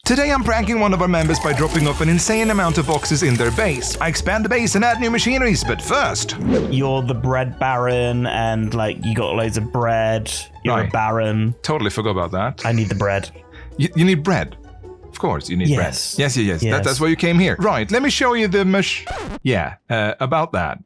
Today I'm pranking one of our members by dropping off an insane amount of boxes in their base. I expand the base and add new machineries, but first... You're the bread baron and you got loads of bread. You're a baron. Totally forgot about that. I need the bread. You need bread? Of course, you need bread. Yes. That's why you came here. Right, let me show you the about that.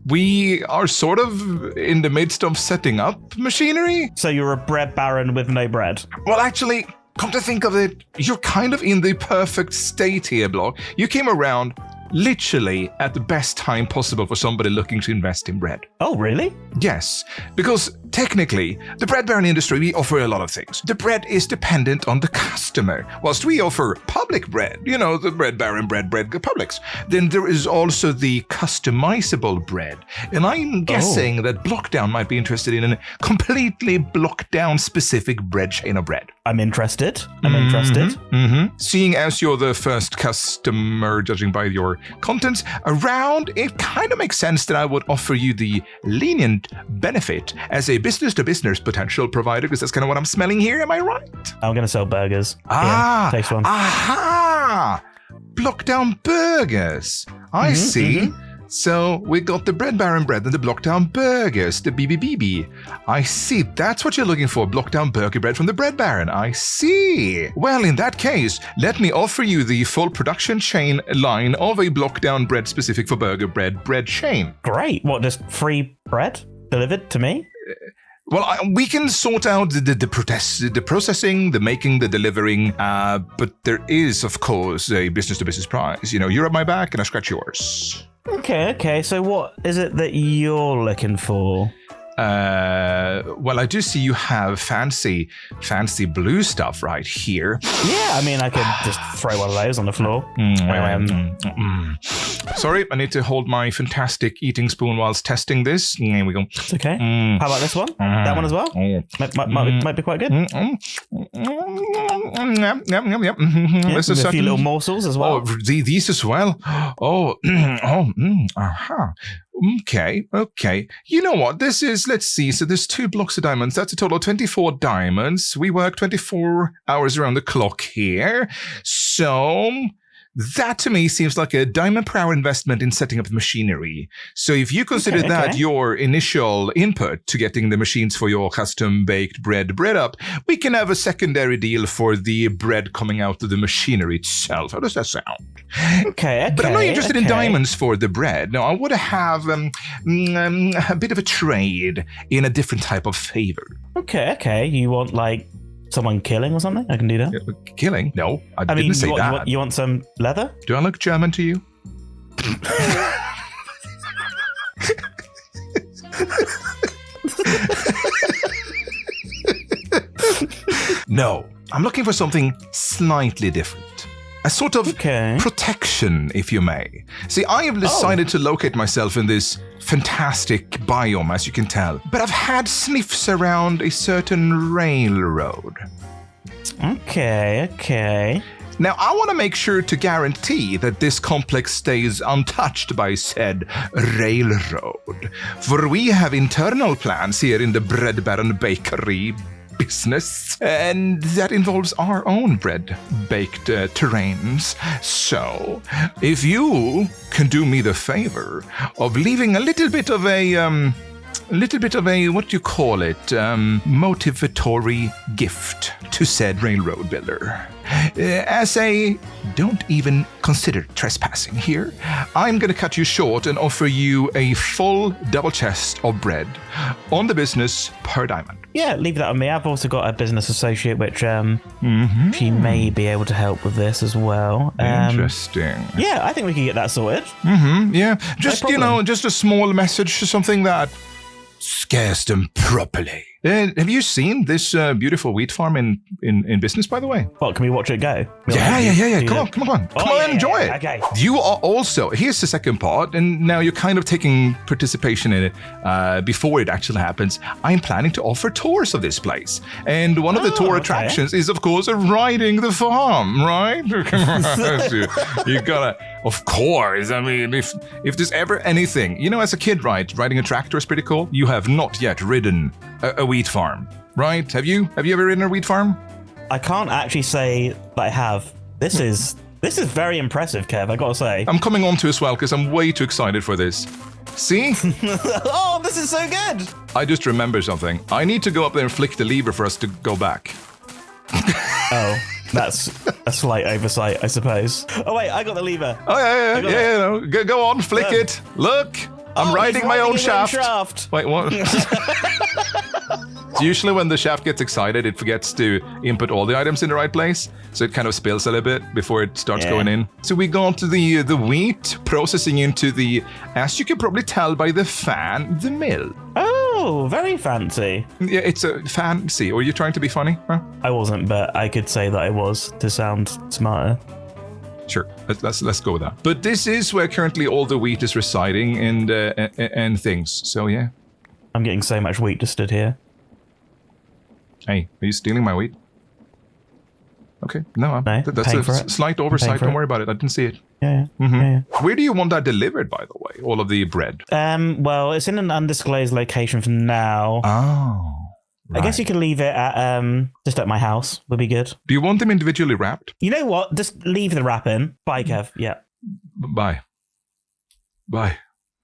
We are sort of in the midst of setting up machinery. So you're a bread baron with no bread? Well, actually... Come to think of it, you're kind of in the perfect state here, Block. You came around literally at the best time possible for somebody looking to invest in bread. Oh, really? Yes, because technically, the bread baron industry, we offer a lot of things. The bread is dependent on the customer, whilst we offer public bread, the bread baron bread publics. Then there is also the customizable bread. And I'm guessing that Blockdown might be interested in a completely Blockdown specific bread chain of bread. I'm interested. Mm-hmm. Seeing as you're the first customer, judging by your contents around, it kind of makes sense that I would offer you the lenient benefit as a business-to-business potential provider, because that's kind of what I'm smelling here. Am I right? I'm going to sell burgers. Taste one. Aha! Blockdown burgers. I see. Mm-hmm. So we got the bread baron bread and the Blockdown burgers, the BBBB. I see. That's what you're looking for, Blockdown burger bread from the bread baron. I see. Well, in that case, let me offer you the full production chain line of a Blockdown bread specific for burger bread chain. Great. What, just free bread delivered to me? Well, we can sort out the processing, the making, the delivering, but there is, of course, a business-to-business price. You're at my back and I scratch yours. Okay. So what is it that you're looking for? Well, I do see you have fancy blue stuff right here. Yeah, I could just throw one of those on the floor. Sorry, I need to hold my fantastic eating spoon whilst testing this. Here we go. It's okay. How about this one? That one as well? Might be quite good. Yep. This is a few little morsels as well. Oh, these as well. Okay. You know what? This is, let's see. So there's 2 blocks of diamonds. That's a total of 24 diamonds. We work 24 hours around the clock here. So that to me seems like a diamond per hour investment in setting up the machinery. So if you consider that your initial input to getting the machines for your custom baked bread up, we can have a secondary deal for the bread coming out of the machinery itself. How does that sound? Okay. But I'm not interested in diamonds for the bread. No, I would have a bit of a trade in a different type of favor. Okay. You want someone killing or something? I can do that. Killing? No, I didn't say that. You want some leather? Do I look German to you? No, I'm looking for something slightly different. A sort of protection, if you may. See, I have decided to locate myself in this fantastic biome, as you can tell. But I've had sniffs around a certain railroad. Okay. Now, I want to make sure to guarantee that this complex stays untouched by said railroad. For we have internal plans here in the Bread Baron Bakery business, and that involves our own bread-baked terrains. So, if you can do me the favor of leaving a little bit of a, what do you call it, motivatory gift to said railroad builder. As a don't even consider trespassing here, I'm going to cut you short and offer you a full double chest of bread on the business per diamond. Yeah, leave that on me. I've also got a business associate which she may be able to help with this as well. Interesting. Yeah, I think we can get that sorted. Yeah, just, just a small message, something that scares them properly. Have you seen this beautiful wheat farm in business, by the way? What, can we watch it go? Yeah. Come on. Enjoy it. Okay. You are also, here's the second part, and now you're kind of taking participation in it before it actually happens. I'm planning to offer tours of this place. And one of the tour attractions is, of course, riding the farm, right? You gotta, of course. I mean, if there's ever anything, as a kid, right, riding a tractor is pretty cool. You have not yet ridden a wheat farm, right? Have you ever ridden a wheat farm? I can't actually say that I have. This is very impressive, Kev, I gotta say. I'm coming on to as well because I'm way too excited for this. See? Oh, this is so good! I just remembered something. I need to go up there and flick the lever for us to go back. Oh, that's a slight oversight, I suppose. Oh wait, I got the lever. Oh yeah. No. Go on, flick it. Look, I'm riding my own shaft. Wait, what? Usually when the shaft gets excited, it forgets to input all the items in the right place, so it kind of spills a little bit before it starts going in. So we got the wheat processing into the, as you can probably tell by the fan, the mill. Oh, very fancy. Yeah, it's a fancy. Or are you trying to be funny? Huh? I wasn't, but I could say that I was to sound smarter. Sure, let's go with that. But this is where currently all the wheat is residing and things. So yeah. I'm getting so much wheat just stood here. Hey, are you stealing my wheat? Okay, no, that's a slight oversight. Don't worry about it. I didn't see it. Yeah. Where do you want that delivered, by the way? All of the bread. Well, it's in an undisclosed location for now. Oh. Right. I guess you can leave it at just at my house. Would be good. Do you want them individually wrapped? You know what? Just leave the wrap in. Bye, Kev. Yeah. Bye.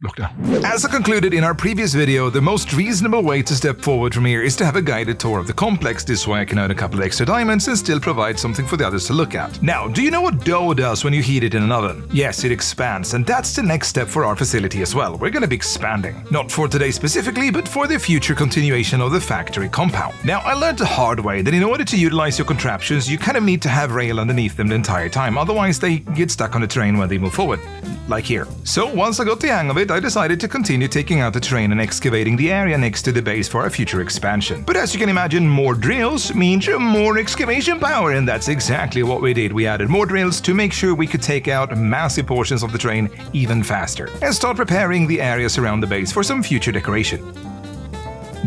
Look down. As I concluded in our previous video, the most reasonable way to step forward from here is to have a guided tour of the complex. This way I can earn a couple of extra diamonds and still provide something for the others to look at. Now, do you know what dough does when you heat it in an oven? Yes, it expands, and that's the next step for our facility as well. We're gonna be expanding. Not for today specifically, but for the future continuation of the factory compound. Now, I learned the hard way that in order to utilize your contraptions, you kind of need to have rail underneath them the entire time, otherwise they get stuck on the terrain when they move forward. Like here. So once I got the hang of it, I decided to continue taking out the terrain and excavating the area next to the base for our future expansion. But as you can imagine, more drills means more excavation power, and that's exactly what we did. We added more drills to make sure we could take out massive portions of the terrain even faster, and start preparing the areas around the base for some future decoration.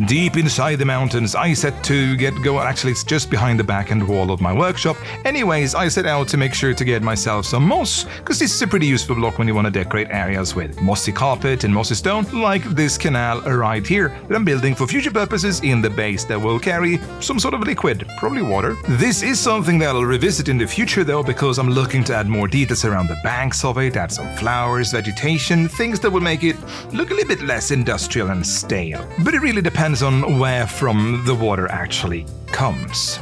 Deep inside the mountains, I set to get going. Actually, it's just behind the back end wall of my workshop. Anyways, I set out to make sure to get myself some moss, because this is a pretty useful block when you want to decorate areas with mossy carpet and mossy stone, like this canal right here that I'm building for future purposes in the base that will carry some sort of liquid, probably water. This is something that I'll revisit in the future though, because I'm looking to add more details around the banks of it, add some flowers, vegetation, things that will make it look a little bit less industrial and stale. But it really depends on where from the water actually comes.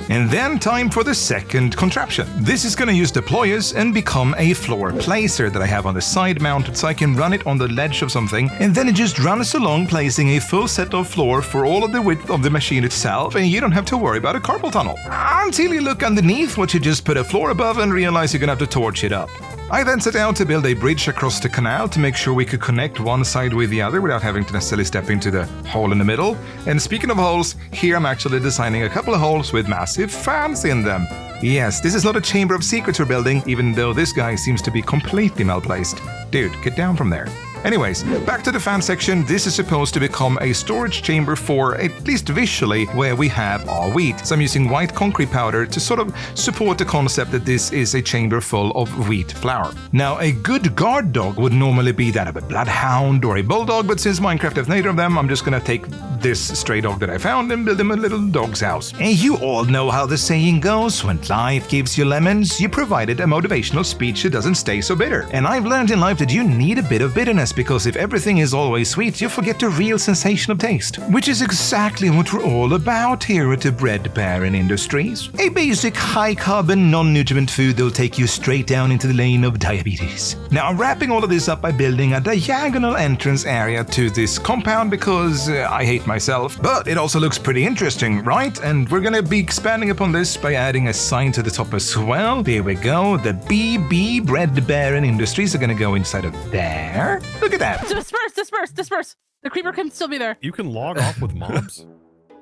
And then time for the second contraption. This is going to use deployers and become a floor placer that I have on the side mounted so I can run it on the ledge of something, and then it just runs along placing a full set of floor for all of the width of the machine itself, and you don't have to worry about a carpal tunnel. Until you look underneath what you just put a floor above and realize you're going to have to torch it up. I then set out to build a bridge across the canal to make sure we could connect one side with the other without having to necessarily step into the hole in the middle. And speaking of holes, here I'm actually designing a couple of holes with massive fans in them. Yes, this is not a chamber of secrets we're building, even though this guy seems to be completely malplaced. Dude, get down from there. Anyways, back to the fan section. This is supposed to become a storage chamber for, at least visually, where we have our wheat. So I'm using white concrete powder to sort of support the concept that this is a chamber full of wheat flour. Now, a good guard dog would normally be that of a bloodhound or a bulldog, but since Minecraft has neither of them, I'm just gonna take this stray dog that I found and build him a little dog's house. And you all know how the saying goes, when life gives you lemons, you provided a motivational speech that doesn't stay so bitter. And I've learned in life that you need a bit of bitterness, because if everything is always sweet, you forget the real sensation of taste. Which is exactly what we're all about here at the Bread Baron Industries. A basic high-carbon, non-nutriment food that'll take you straight down into the lane of diabetes. Now, I'm wrapping all of this up by building a diagonal entrance area to this compound because I hate myself. But it also looks pretty interesting, right? And we're gonna be expanding upon this by adding a sign to the top as well. There we go. The BB Bread Baron Industries are gonna go inside of there. Look at that. Disperse. The creeper can still be there. You can log off with mobs?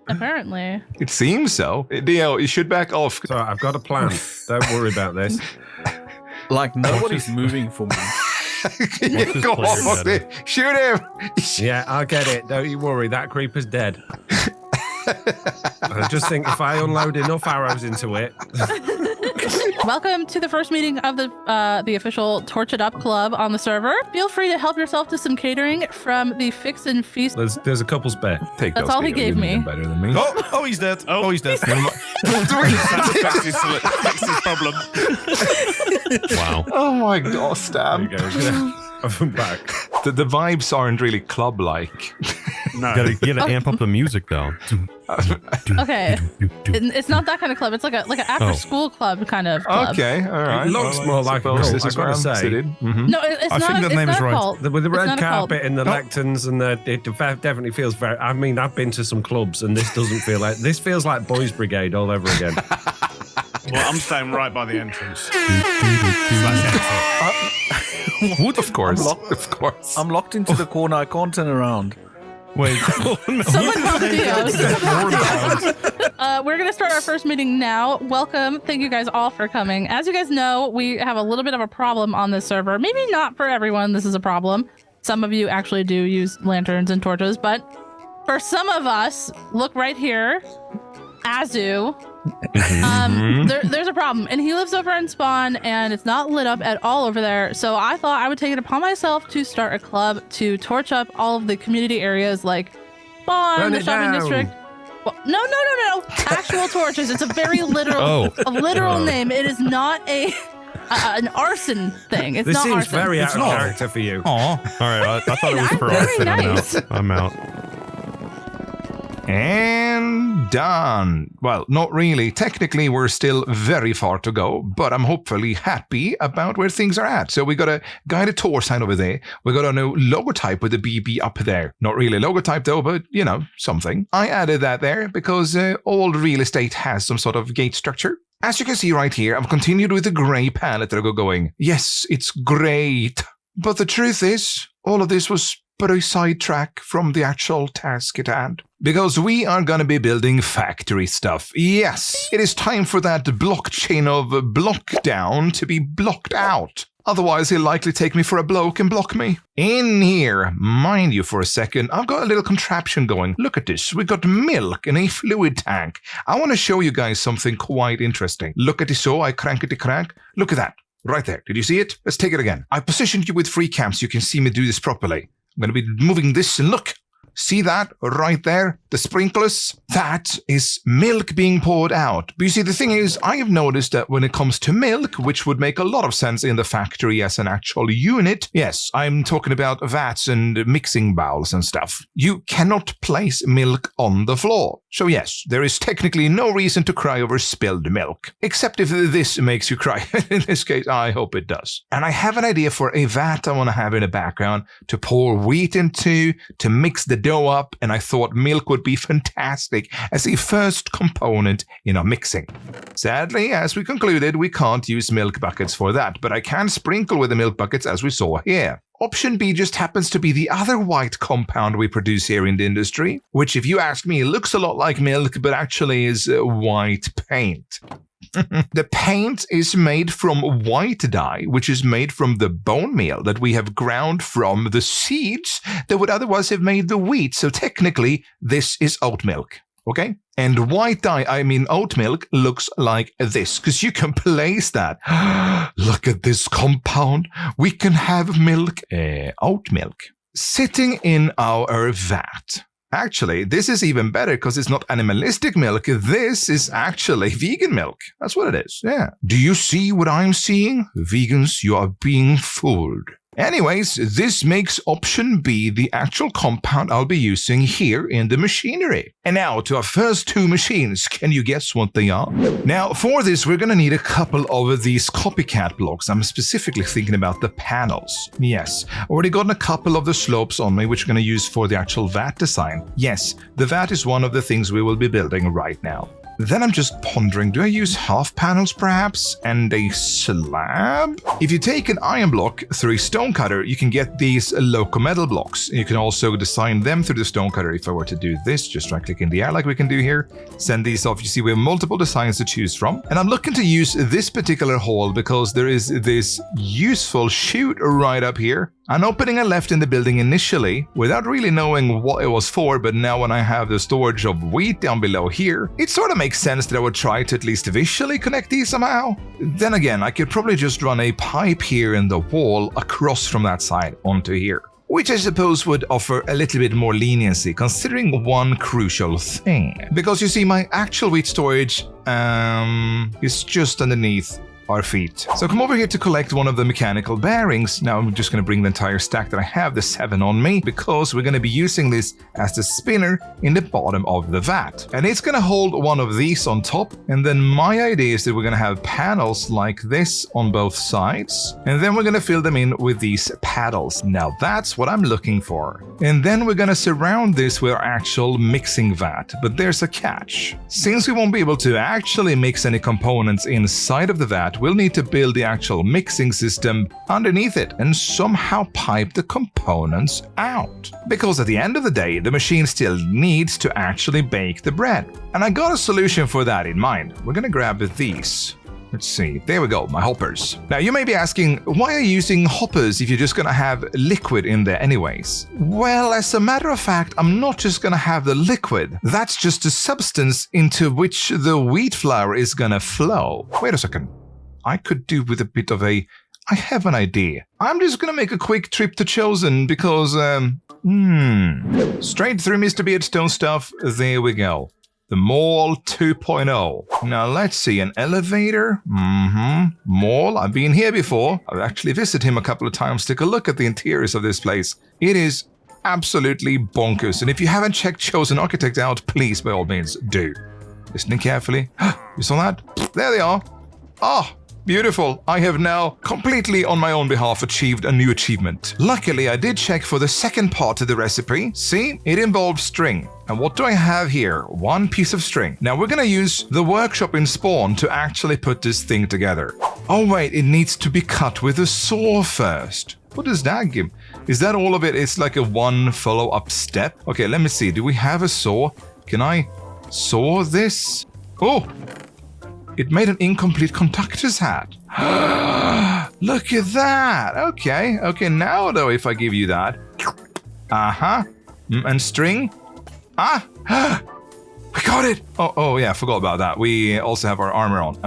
Apparently. It seems so. Dio, you should back off. So I've got a plan. Don't worry about this. Like, nobody's moving for me. Go off it. Shoot him. Yeah, I'll get it. Don't you worry. That creeper's dead. I just think if I unload enough arrows into it... Welcome to the first meeting of the official Torch It Up Club on the server. Feel free to help yourself to some catering from the Fix and Feast. There's a couple spare. Take That's those, all he Theo. gave You me. know better than me. Oh, he's dead. Oh, he's dead. Fix his problem. Wow. Oh my god, Stan. There you go. I'm back. The vibes aren't really club-like. No. You gotta amp up the music though. Okay. It's not that kind of club. It's like an after-school club kind of club. Okay, all right. It looks more like a Suppose cult, this I is where gotta I'm say. seated. Mhm. No, it's I not. think the It's name not is a right. cult. With the It's red not a cult. carpet and the lecterns and it definitely feels very. I mean, I've been to some clubs and this doesn't feel like. This feels like Boys Brigade all over again. Well, I'm staying right by the entrance. Wood, of course. I'm locked. Of course. I'm locked into the corner. I can't turn around. Wait. Someone help Theo. We're going to start our first meeting now. Welcome. Thank you guys all for coming. As you guys know, we have a little bit of a problem on this server. Maybe not for everyone, this is a problem. Some of you actually do use lanterns and torches, but for some of us, look right here, Azu. There's a problem, and he lives over in Spawn, and it's not lit up at all over there. So I thought I would take it upon myself to start a club to torch up all of the community areas like Spawn, Burn the it shopping down. district. Well, no. Actual torches. It's a very literal, a literal name. It is not an arson thing. It's This not seems arson. very out of not. character for you. Aw. All right. I thought it was I'm for very arson. nice. I'm out. And done. Well, not really. Technically, we're still very far to go, but I'm hopefully happy about where things are at. So we got a guided tour sign over there. We got a new logotype with the BB up there. Not really a logotype though, but you know, something. I added that there because all real estate has some sort of gate structure. As you can see right here, I've continued with the grey palette that I go going. Yes, it's great. But the truth is, all of this was but a sidetrack from the actual task at hand. Because we are gonna be building factory stuff. Yes, it is time for that blockchain of blockdown to be blocked out. Otherwise, he'll likely take me for a bloke and block me. In here, mind you for a second, I've got a little contraption going. Look at this. We got milk in a fluid tank. I want to show you guys something quite interesting. Look at this. So I crank it to crank. Look at that. Right there. Did you see it? Let's take it again. I positioned you with free cam so you can see me do this properly. I'm going to be moving this and look. See that right there? The sprinklers? That is milk being poured out. But you see, the thing is, I have noticed that when it comes to milk, which would make a lot of sense in the factory as an actual unit, yes, I'm talking about vats and mixing bowls and stuff, you cannot place milk on the floor. So yes, there is technically no reason to cry over spilled milk. Except if this makes you cry. In this case, I hope it does. And I have an idea for a vat I want to have in the background to pour wheat into, to mix the dough up, and I thought milk would be fantastic as a first component in our mixing. Sadly, as we concluded, we can't use milk buckets for that, but I can sprinkle with the milk buckets as we saw here. Option B just happens to be the other white compound we produce here in the industry, which if you ask me looks a lot like milk but actually is white paint. The paint is made from white dye, which is made from the bone meal that we have ground from the seeds that would otherwise have made the wheat. So technically, this is oat milk. Okay? And white dye, I mean oat milk, looks like this, because you can place that. Look at this compound. We can have milk, oat milk, sitting in our vat. Actually, this is even better because it's not animalistic milk. This is actually vegan milk. That's what it is. Yeah. Do you see what I'm seeing? Vegans, you are being fooled. Anyways, this makes option B the actual compound I'll be using here in the machinery. And now to our first two machines. Can you guess what they are? Now, for this, we're going to need a couple of these copycat blocks. I'm specifically thinking about the panels. Yes, already gotten a couple of the slopes on me, which we're going to use for the actual vat design. Yes, the vat is one of the things we will be building right now. Then I'm just pondering, do I use half panels perhaps and a slab? If you take an iron block through a stone cutter, you can get these loco metal blocks. You can also design them through the stone cutter. If I were to do this, just right click in the air like we can do here, send these off. You see we have multiple designs to choose from. And I'm looking to use this particular hole because there is this useful chute right up here. An opening I left in the building initially, without really knowing what it was for, but now when I have the storage of wheat down below here, it sort of makes sense that I would try to at least visually connect these somehow. Then again, I could probably just run a pipe here in the wall across from that side onto here, which I suppose would offer a little bit more leniency, considering one crucial thing. Because you see, my actual wheat storage is just underneath our feet. So come over here to collect one of the mechanical bearings. Now I'm just going to bring the entire stack that I have, the 7 on me, because we're going to be using this as the spinner in the bottom of the vat. And it's going to hold one of these on top. And then my idea is that we're going to have panels like this on both sides. And then we're going to fill them in with these paddles. Now that's what I'm looking for. And then we're going to surround this with our actual mixing vat. But there's a catch. Since we won't be able to actually mix any components inside of the vat, we'll need to build the actual mixing system underneath it and somehow pipe the components out. Because at the end of the day, the machine still needs to actually bake the bread. And I got a solution for that in mind. We're gonna grab these. Let's see, there we go, my hoppers. Now you may be asking, why are you using hoppers if you're just gonna have liquid in there anyways? Well, as a matter of fact, I'm not just gonna have the liquid. That's just the substance into which the wheat flour is gonna flow. Wait a second. I could do with a bit of I have an idea. I'm just gonna make a quick trip to Chosen because, straight through Mr. Beardstone stuff, there we go. The Mall 2.0. Now let's see, an elevator, Mall, I've been here before. I've actually visited him a couple of times. Take a look at the interiors of this place. It is absolutely bonkers. And if you haven't checked Chosen Architect out, please, by all means, do. Listening carefully. You saw that? There they are. Ah! Beautiful. I have now completely on my own behalf achieved a new achievement. Luckily, I did check for the second part of the recipe. See, it involves string. And what do I have here? One piece of string. Now we're gonna use the workshop in Spawn to actually put this thing together. Oh wait, it needs to be cut with a saw first. What does that give? Is that all of it? It's like a one follow-up step. Okay, let me see. Do we have a saw? Can I saw this? Oh! It made an incomplete conductor's hat. Look at that. Okay, now though, if I give you that. And string. We got it! Oh yeah, I forgot about that. We also have our armor on.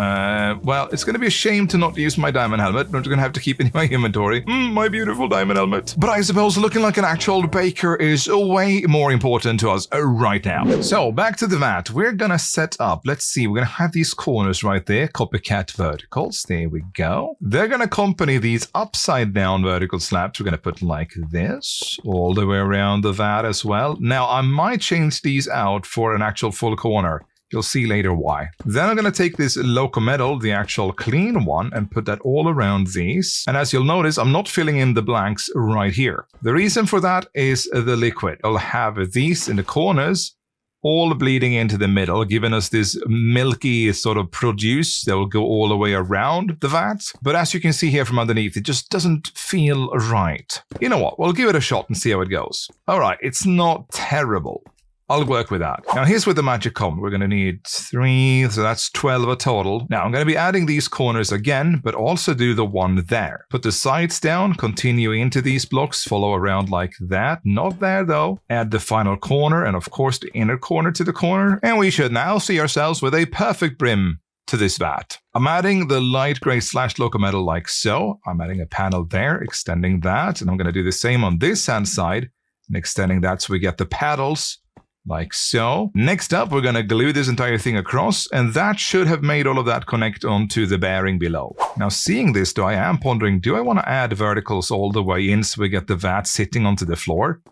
Well, it's gonna be a shame to not use my diamond helmet. I'm gonna have to keep it in my inventory. My beautiful diamond helmet. But I suppose looking like an actual baker is way more important to us right now. So, back to the vat. We're gonna set up, let's see, we're gonna have these corners right there, copycat verticals. There we go. They're gonna accompany these upside down vertical slabs. We're gonna put like this, all the way around the vat as well. Now, I might change these out for an actual full corner. You'll see later why. Then I'm going to take this loco metal, the actual clean one, and put that all around these. And as you'll notice, I'm not filling in the blanks right here. The reason for that is the liquid. I'll have these in the corners, all bleeding into the middle, giving us this milky sort of produce that will go all the way around the vat. But as you can see here from underneath, it just doesn't feel right. You know what? We'll give it a shot and see how it goes. All right, it's not terrible. I'll work with that. Now here's where the magic comes. We're going to need 3, so that's 12 a total. Now I'm going to be adding these corners again, but also do the one there. Put the sides down, continue into these blocks, follow around like that. Not there though. Add the final corner and of course the inner corner to the corner. And we should now see ourselves with a perfect brim to this vat. I'm adding the light gray / loco metal like so. I'm adding a panel there, extending that. And I'm going to do the same on this hand side and extending that so we get the paddles. Like so. Next up, we're going to glue this entire thing across, and that should have made all of that connect onto the bearing below. Now, seeing this, though, I am pondering, do I want to add verticals all the way in so we get the vat sitting onto the floor?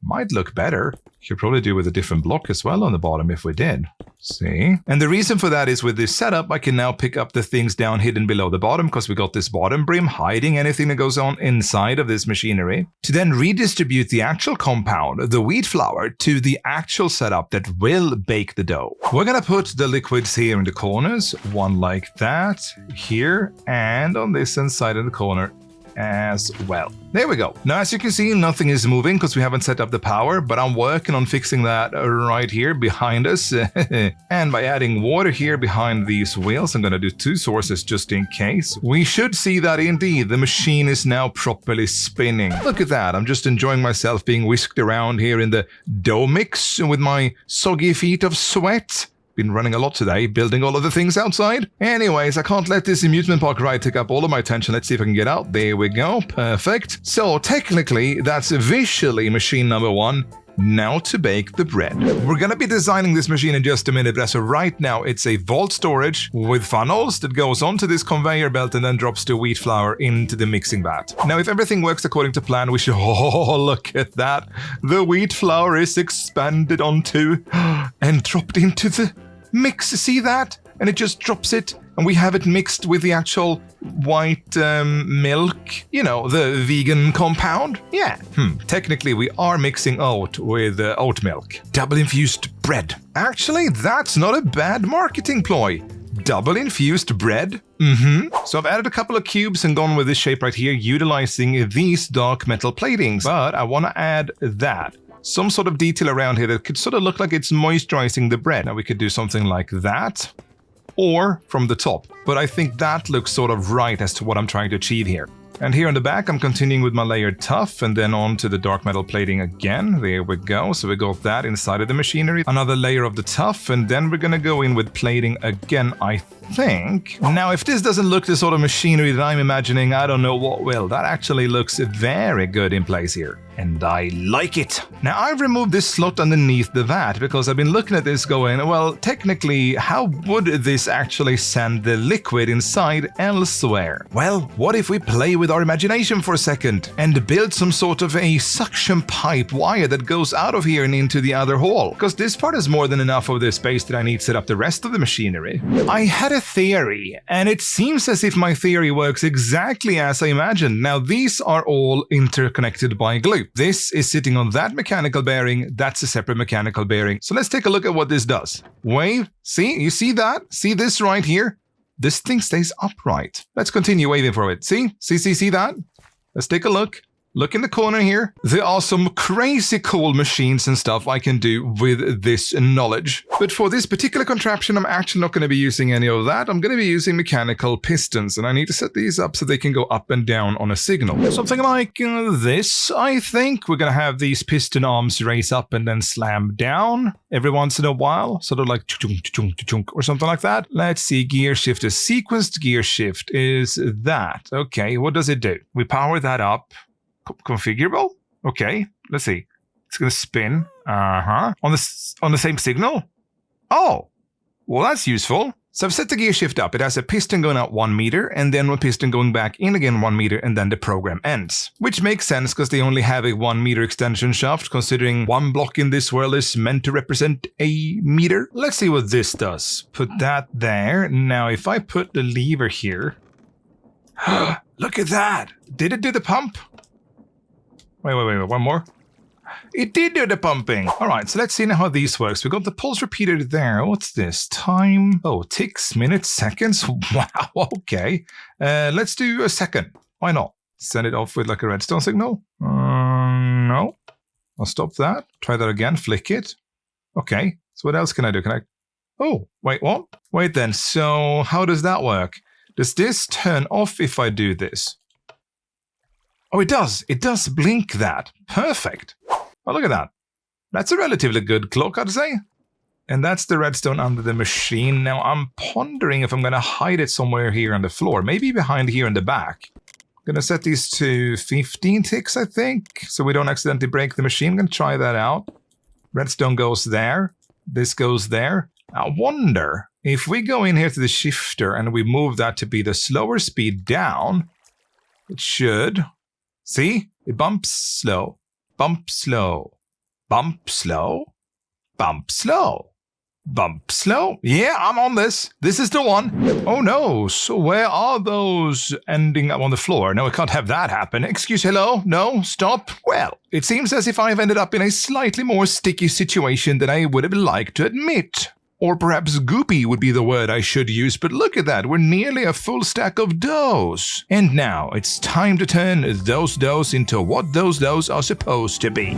Might look better. Could probably do with a different block as well on the bottom if we did. See? And the reason for that is with this setup, I can now pick up the things down hidden below the bottom because we got this bottom brim hiding anything that goes on inside of this machinery. To then redistribute the actual compound, the wheat flour, to the actual setup that will bake the dough. We're going to put the liquids here in the corners, one like that, here, and on this inside of the corner, as well. There we go. Now, as you can see, nothing is moving because we haven't set up the power, but I'm working on fixing that right here behind us. And by adding water here behind these wheels, I'm going to do 2 sources just in case. We should see that indeed the machine is now properly spinning. Look at that. I'm just enjoying myself being whisked around here in the dough mix with my soggy feet of sweat. Been running a lot today, building all of the things outside. Anyways, I can't let this amusement park ride take up all of my attention. Let's see if I can get out. There we go. Perfect. So technically, that's visually machine number 1. Now to bake the bread. We're gonna be designing this machine in just a minute, but as of right now, it's a vault storage with funnels that goes onto this conveyor belt and then drops the wheat flour into the mixing vat. Now, if everything works according to plan, we should... Oh, look at that. The wheat flour is expanded onto and dropped into the mix. See that? And it just drops it, and we have it mixed with the actual white milk, you know, the vegan compound. Yeah. Technically, we are mixing oat with oat milk. Double infused bread. Actually, that's not a bad marketing ploy. Double infused bread. So I've added a couple of cubes and gone with this shape right here, utilizing these dark metal platings. But I want to add that. Some sort of detail around here that could sort of look like it's moisturizing the bread. Now we could do something like that. Or from the top, but I think that looks sort of right as to what I'm trying to achieve here. And here on the back, I'm continuing with my layered tuff and then on to the dark metal plating again. There we go. So we got that inside of the machinery. Another layer of the tuff, and then we're gonna go in with plating again, I think. Now, if this doesn't look the sort of machinery that I'm imagining, I don't know what will. That actually looks very good in place here. And I like it. Now, I've removed this slot underneath the vat because I've been looking at this going, well, technically, how would this actually send the liquid inside elsewhere? Well, what if we play with our imagination for a second and build some sort of a suction pipe wire that goes out of here and into the other hole? Because this part is more than enough of the space that I need to set up the rest of the machinery. I had a theory, and it seems as if my theory works exactly as I imagined. Now, these are all interconnected by glue. This is sitting on that mechanical bearing, that's a separate mechanical bearing. So let's take a look at what this does. Wave, see, you see that? See this right here? This thing stays upright. Let's continue waving for it. See that? Let's take a look. Look in the corner here. There are some crazy cool machines and stuff I can do with this knowledge. But for this particular contraption, I'm actually not going to be using any of that. I'm going to be using mechanical pistons, and I need to set these up so they can go up and down on a signal. Something like this, I think. We're going to have these piston arms raise up and then slam down every once in a while, sort of like chunk or something like that. Let's see, gear shift is sequenced gear shift is that. Okay, what does it do? We power that up. Configurable? Okay, let's see. It's gonna spin. On the same signal? Oh, well, that's useful. So I've set the gear shift up. It has a piston going out 1 meter and then a piston going back in again 1 meter, and then the program ends. Which makes sense because they only have a 1 meter extension shaft, considering one block in this world is meant to represent a meter. Let's see what this does. Put that there. Now, if I put the lever here, look at that. Did it do the pump? Wait, one more. It did do the pumping. All right, so let's see now how these works. We got the pulse repeater there. What's this? Time? Oh, ticks, minutes, seconds. Wow, okay. Let's do a second. Why not? Send it off with like a redstone signal. No. I'll stop that. Try that again. Flick it. Okay. So what else can I do? Can I... Oh, wait, what? Wait then. So how does that work? Does this turn off if I do this? Oh, it does. It does blink that. Perfect. Oh, look at that. That's a relatively good clock, I'd say. And that's the redstone under the machine. Now, I'm pondering if I'm going to hide it somewhere here on the floor. Maybe behind here in the back. I'm going to set these to 15 ticks, I think, so we don't accidentally break the machine. I'm going to try that out. Redstone goes there. This goes there. I wonder if we go in here to the shifter and we move that to be the slower speed down, it should... See? It bumps slow, bump slow, bump slow, bump slow, bump slow. Yeah, I'm on this. This is the one. Oh no, so where are those ending up on the floor? No, I can't have that happen. Excuse, hello? No, stop. Well, it seems as if I've ended up in a slightly more sticky situation than I would have liked to admit. Or perhaps goopy would be the word I should use, but look at that, we're nearly a full stack of doughs. And now it's time to turn those doughs into what those doughs are supposed to be.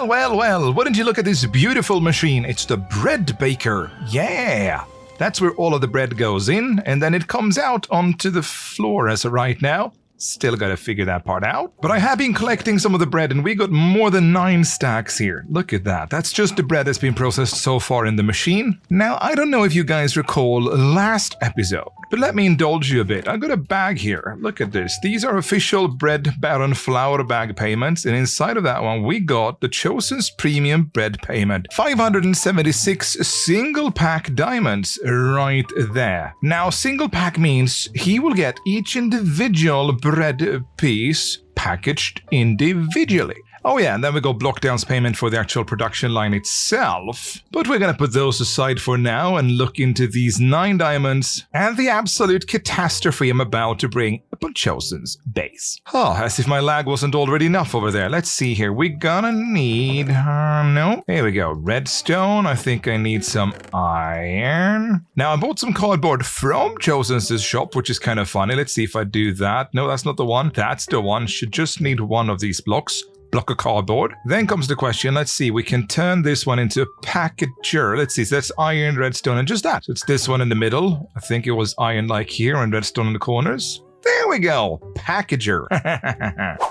Well, wouldn't you look at this beautiful machine? It's the bread baker. Yeah. That's where all of the bread goes in, and then it comes out onto the floor as of right now. Still gotta figure that part out. But I have been collecting some of the bread, and we got more than 9 stacks here. Look at that. That's just the bread that's been processed so far in the machine. Now, I don't know if you guys recall last episode, but let me indulge you a bit. I got a bag here. Look at this. These are official Bread Baron flour bag payments, and inside of that one, we got the Chosen's premium bread payment. 576 single pack diamonds right there. Now, single pack means he will get each individual bread piece packaged individually. Oh yeah, and then we got Blockdown's payment for the actual production line itself. But we're gonna put those aside for now and look into these 9 diamonds and the absolute catastrophe I'm about to bring upon Chosen's base. Oh, as if my lag wasn't already enough over there. Let's see here. We're gonna need... no. Here we go. Redstone. I think I need some iron. Now, I bought some cardboard from Chosen's shop, which is kind of funny. Let's see if I do that. No, that's not the one. That's the one. Should just need one of these blocks. Block of cardboard. Then comes the question, let's see, we can turn this one into a packager. Let's see, so that's iron, redstone, and just that. So it's this one in the middle. I think it was iron like here and redstone in the corners. There we go, packager.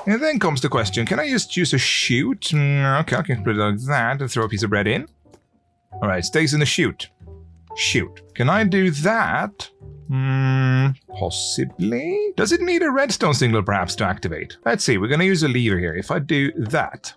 And then comes the question, can I just use a chute? Okay, I can put it like that and throw a piece of bread in. All right, stays in the chute. Chute. Can I do that? Possibly. Does it need a redstone signal perhaps to activate? Let's see, we're gonna use a lever here. If I do that.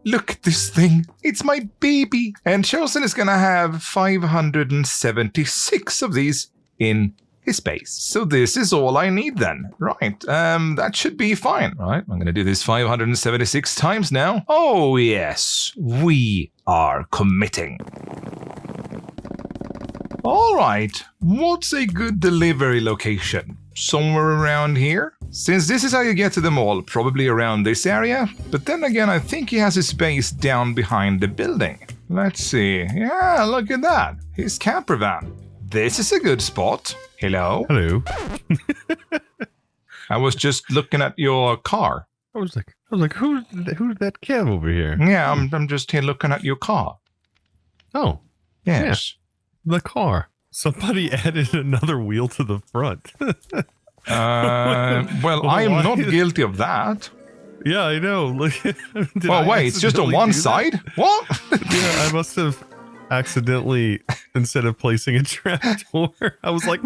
Look at this thing. It's my baby. And Chosen is gonna have 576 of these in his base. So this is all I need then. Right, that should be fine. Right, I'm gonna do this 576 times now. Oh yes, we are committing. Alright, what's a good delivery location? Somewhere around here? Since this is how you get to them all, probably around this area. But then again, I think he has his base down behind the building. Let's see. Yeah, look at that. His camper van. This is a good spot. Hello? Hello. I was just looking at your car. I was like, who's that Kev over here? Yeah, I'm just here looking at your car. Oh, Yes. the car. Somebody added another wheel to the front. Well, I am not guilty of that. Yeah, I know. Look. Well, wait, it's just on one side? What? Yeah, I must have accidentally, instead of placing a trapdoor, I was like,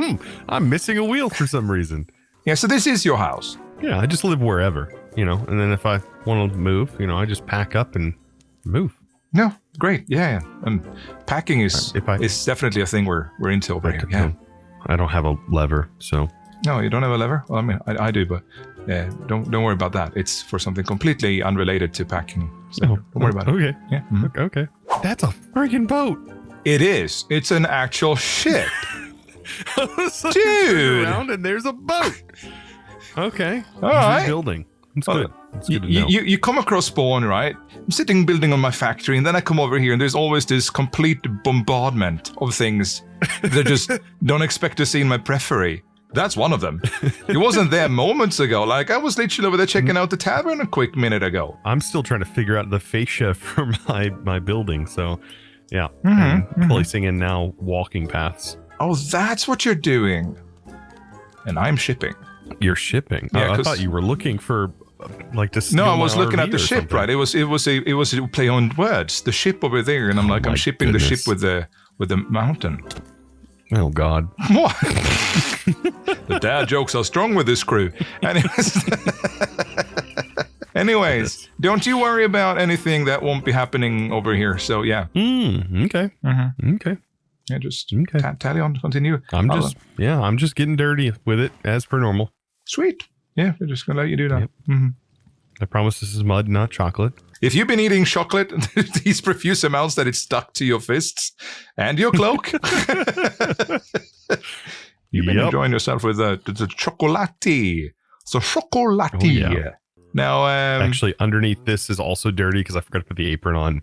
I'm missing a wheel for some reason. Yeah, so this is your house. Yeah, I just live wherever, and then if I want to move, I just pack up and move. No, great. Yeah. And packing is definitely a thing we're into over here. Yeah. I don't have a lever, so. No, you don't have a lever? Well, I mean, I do, but yeah, don't worry about that. It's for something completely unrelated to packing. So don't worry about it. Okay. Yeah. Okay. That's a friggin' boat. It is. It's an actual ship. Dude. Around and there's a boat. Okay. All right. Building. It's good. It's good to know. You come across spawn, right? I'm sitting building on my factory, and then I come over here, and there's always this complete bombardment of things that just don't expect to see in my periphery. That's one of them. It wasn't there moments ago. Like, I was literally over there checking out the tavern a quick minute ago. I'm still trying to figure out the fascia for my building, so yeah. I'm placing in now walking paths. Oh, that's what you're doing. And I'm shipping. You're shipping? Yeah, I thought you were looking for to steal No, I was my looking RV at the or ship, something. right? It was a play on words. The ship over there, and I'm like, I'm shipping the ship with the mountain. Oh God! What? The dad jokes are strong with this crew. Anyways, don't you worry about anything that won't be happening over here. So yeah. Okay. Okay. Yeah, just tally on, continue. I'm just getting dirty with it as per normal. Sweet. Yeah, we're just gonna let you do that. Yep. I promise this is mud, not chocolate. If you've been eating chocolate these profuse amounts that it's stuck to your fists and your cloak, you've been enjoying yourself with the chocolati. So chocolati. Oh, yeah. Now, actually, underneath this is also dirty because I forgot to put the apron on.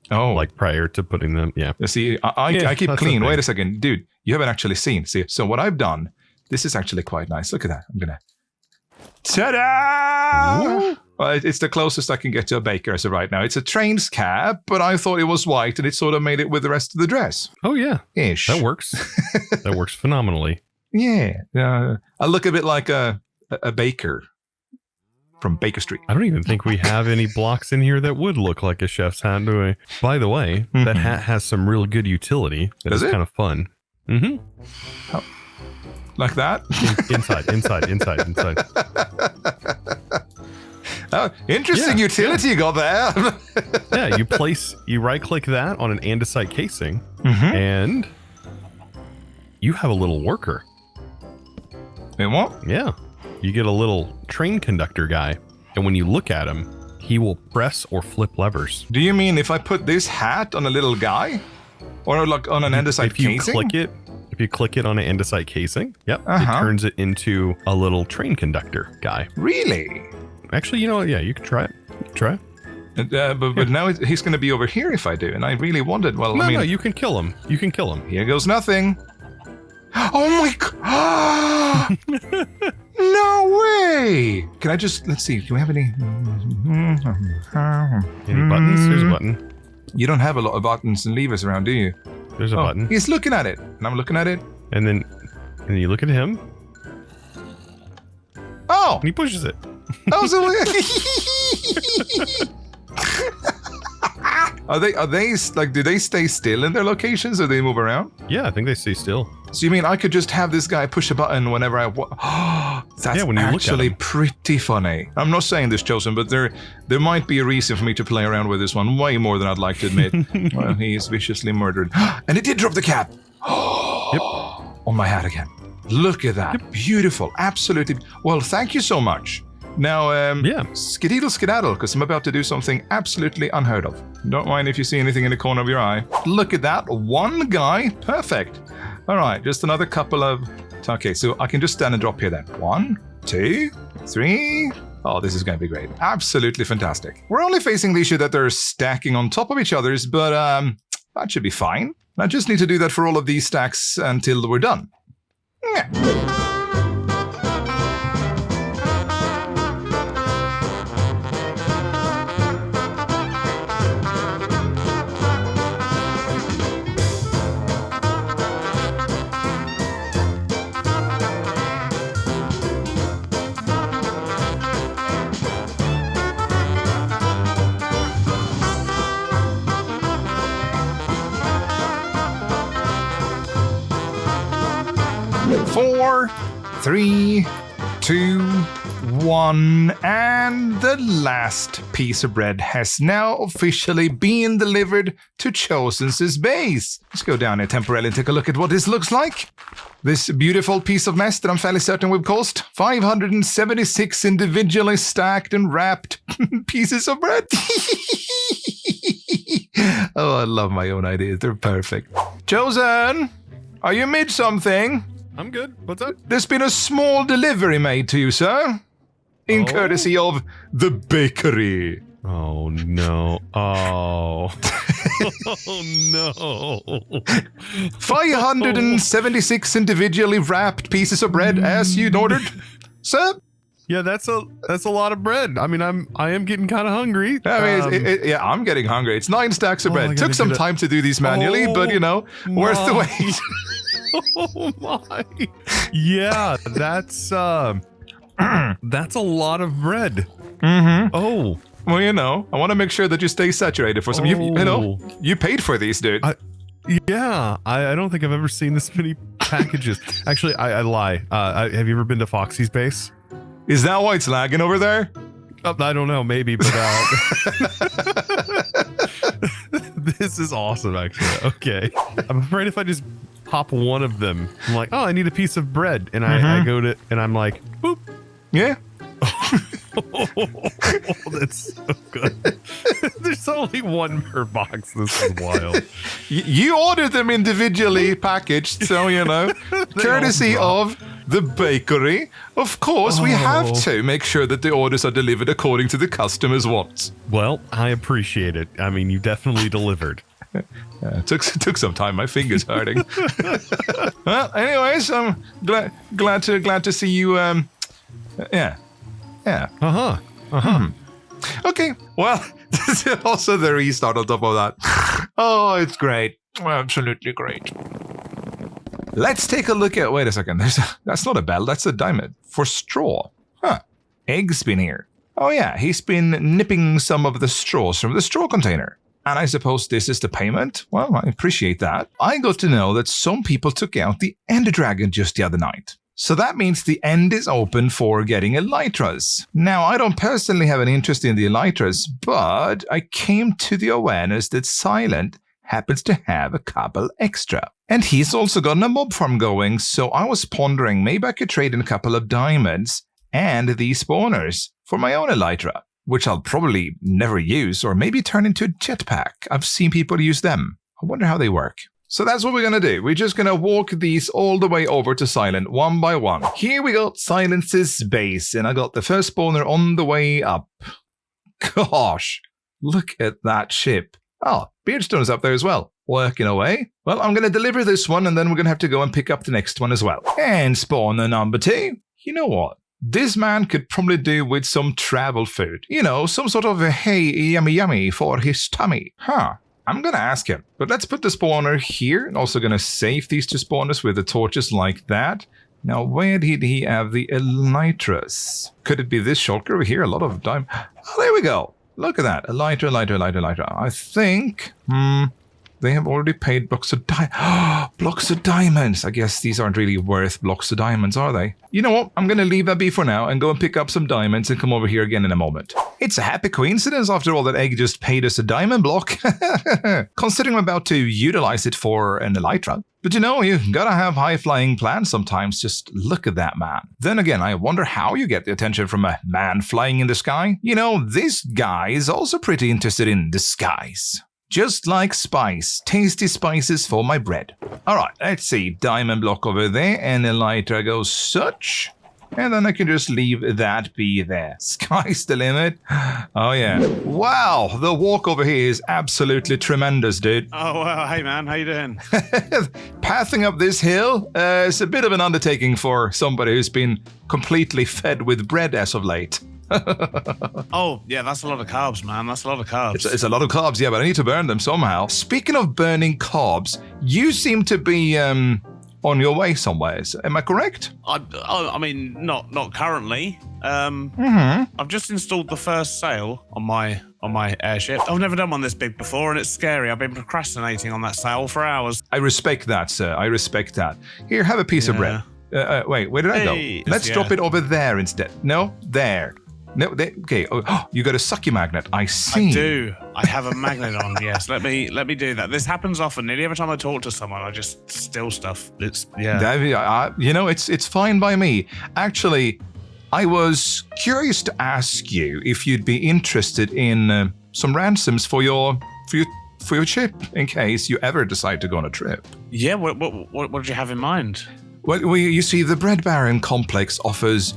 Oh, like prior to putting them. Yeah. See, I keep clean. Okay. Wait a second, dude. You haven't actually seen. See, so what I've done. This is actually quite nice. Look at that. I'm gonna. Ta-da! Well, it's the closest I can get to a baker as of right now. It's a train's cap, but I thought it was white, and it sort of made it with the rest of the dress. Oh yeah, ish. That works. That works phenomenally. Yeah, I look a bit like a baker from Baker Street. I don't even think we have any blocks in here that would look like a chef's hat, do we? By the way, that hat has some real good utility. That's kind of fun. Mm-hmm. Oh. Like that? Inside. Oh, interesting utility you got there. Yeah, you right-click that on an andesite casing, and you have a little worker. And what? Yeah. You get a little train conductor guy, and when you look at him, he will press or flip levers. Do you mean if I put this hat on a little guy? Or like on an andesite casing? If you click it on an andesite casing, it turns it into a little train conductor guy. Really? Actually, you know what? Yeah, you can try it. But now he's going to be over here if I do, and I really wanted. Well, no, you can kill him. You can kill him. Here goes nothing. Oh my god! No way! Can I just let's see? Can we have any? Any buttons? Here's a button. You don't have a lot of buttons and levers around, do you? There's a button. He's looking at it, and I'm looking at it. And then you look at him. Oh! And he pushes it. Oh, so Are they like? Do they stay still in their locations, or they move around? Yeah, I think they stay still. So you mean I could just have this guy push a button whenever I want? That's when you actually look at pretty funny. I'm not saying this, Chosen, but there might be a reason for me to play around with this one way more than I'd like to admit. Well, he is viciously murdered, and it did drop the cap. Yep. On my hat again. Look at that. Yep. Beautiful. Absolutely. Well, thank you so much. Now, skedaddle, skedaddle, because I'm about to do something absolutely unheard of. Don't mind if you see anything in the corner of your eye. Look at that. One guy. Perfect. All right, just another couple of... Okay, so I can just stand and drop here then. 1, 2, 3... Oh, this is going to be great. Absolutely fantastic. We're only facing the issue that they're stacking on top of each other's, but that should be fine. I just need to do that for all of these stacks until we're done. Yeah. 4, 3, 2, 1, and the last piece of bread has now officially been delivered to Chosen's base. Let's go down here temporarily and take a look at what this looks like. This beautiful piece of mess that I'm fairly certain we've cost 576 individually stacked and wrapped pieces of bread. Oh, I love my own ideas. They're perfect. Chosen, are you mid something? I'm good. What's up? There's been a small delivery made to you, sir. In courtesy of the bakery. Oh, no. Oh. Oh, no. 576 individually wrapped pieces of bread as you'd ordered, sir. Yeah, that's a lot of bread. I mean, I am getting kind of hungry. I mean, yeah, I'm getting hungry. It's 9 stacks of bread. Took some time to do these manually, but you know, worth the wait. Oh my! Yeah, that's a lot of bread. Mm-hmm. Oh, well, you know, I want to make sure that you stay saturated for some. You know, you paid for these, dude. Yeah, I don't think I've ever seen this many packages. Actually, I lie. Have you ever been to Foxy's base? Is that why it's lagging over there? I don't know, maybe, but this is awesome, actually. Okay, I'm afraid if I just pop one of them, I'm like, oh, I need a piece of bread, and I go to, and I'm like, boop. Yeah. That's so good. There's only one per box. This is wild. You ordered them individually packaged, so, you know, courtesy of the bakery. Of course, we have to make sure that the orders are delivered according to the customer's wants. Well, I appreciate it. I mean, you definitely delivered. Took some time. My finger's hurting. Well, anyways, I'm glad to see you. Yeah. Okay. Well, also the restart on top of that. Oh, it's great. Absolutely great. Let's take a look at. Wait a second. That's not a bell. That's a diamond for straw. Huh. Egg's been here. Oh yeah, he's been nipping some of the straws from the straw container. And I suppose this is the payment? Well, I appreciate that. I got to know that some people took out the End Dragon just the other night. So that means the end is open for getting elytras. Now, I don't personally have an interest in the elytras, but I came to the awareness that Silent happens to have a couple extra. And he's also got a mob farm going, so I was pondering maybe I could trade in a couple of diamonds and these spawners for my own elytra, which I'll probably never use, or maybe turn into a jetpack. I've seen people use them. I wonder how they work. So that's what we're going to do. We're just going to walk these all the way over to Silent, one by one. Here we got Silence's base, and I got the first spawner on the way up. Gosh, look at that ship. Oh, Beardstone's up there as well, working away. Well, I'm going to deliver this one, and then we're going to have to go and pick up the next one as well. And spawner number 2. You know what? This man could probably do with some travel food. You know, some sort of a hey, yummy yummy for his tummy. Huh. I'm gonna ask him. But let's put the spawner here. And also gonna save these 2 spawners with the torches like that. Now, where did he have the elytras? Could it be this shulker over here? A lot of diamond. Oh, there we go. Look at that. Elytra. I think... They have already paid blocks of blocks of diamonds. I guess these aren't really worth blocks of diamonds, are they? You know what? I'm going to leave that be for now and go and pick up some diamonds and come over here again in a moment. It's a happy coincidence, after all, that Egg just paid us a diamond block. Considering I'm about to utilize it for an elytra. But you know, you gotta have high-flying plans sometimes. Just look at that man. Then again, I wonder how you get the attention from a man flying in the sky. You know, this guy is also pretty interested in the skies. Just like spice, tasty spices for my bread. Alright, let's see, diamond block over there, and elytra goes such. And then I can just leave that be there. Sky's the limit. Oh yeah. Wow, the walk over here is absolutely tremendous, dude. Oh, hey man, how you doing? Pathing up this hill is a bit of an undertaking for somebody who's been completely fed with bread as of late. Oh, yeah, that's a lot of carbs, man. That's a lot of carbs. It's a lot of carbs, yeah, but I need to burn them somehow. Speaking of burning carbs, you seem to be on your way somewhere. Am I correct? I mean, not currently. I've just installed the first sail on my airship. I've never done one this big before, and it's scary. I've been procrastinating on that sail for hours. I respect that, sir. I respect that. Here, have a piece of bread. Wait, where did I go? Let's drop it over there instead. No, there. No, okay. Oh, you got a sucky magnet. I see. I do. I have a magnet on. Yes. Let me do that. This happens often. Nearly every time I talk to someone, I just steal stuff. It's you know, it's fine by me. Actually, I was curious to ask you if you'd be interested in some ransoms for your ship in case you ever decide to go on a trip. Yeah. What did you have in mind? Well, you see, the Bread Baron complex offers